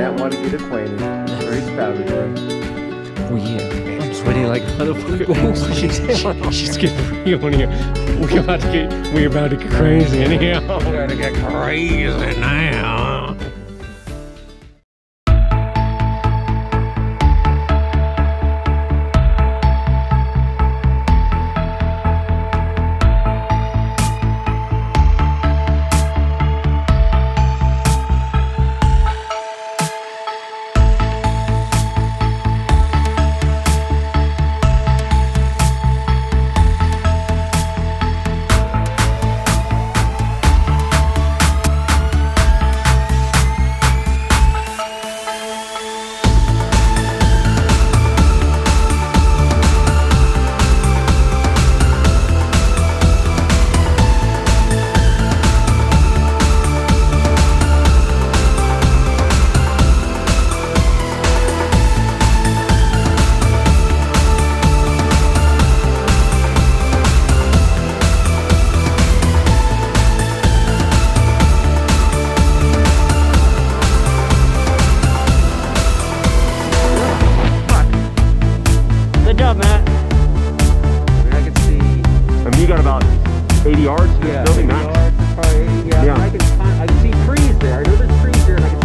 Matt wanted to get acquainted. Very spouted there. Oh yeah, I'm sweating like a motherfucker. She's getting real in here. We're about to get crazy in here. We're gonna get crazy now. You got about 80 yards? Yeah, Building 80 max. yards, probably 80, yeah. Yeah. I can see trees there. I know there's trees there, and I can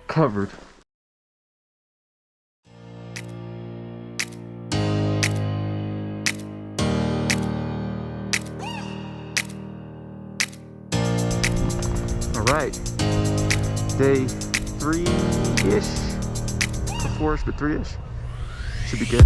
Covered. All right, day 3-ish, 4-ish, but 3-ish. Should be good.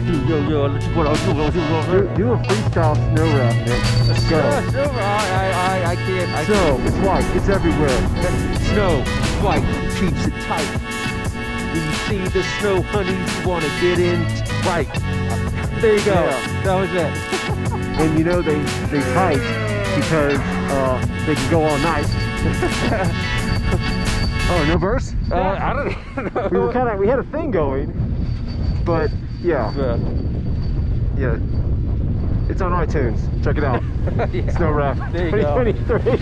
Do a freestyle snow raft, Nick. Let's go. I can't. Snow, it's white, it's everywhere. Snow, white, keeps it tight. When you see the snow, honey, you want to get in right. There you go. Yeah. That was it. And you know they tight because they can go all night. Oh, no verse? I don't know. We had a thing going, but yeah, it's on iTunes. Check it out. Yeah. Snow Raft There you go. 2023.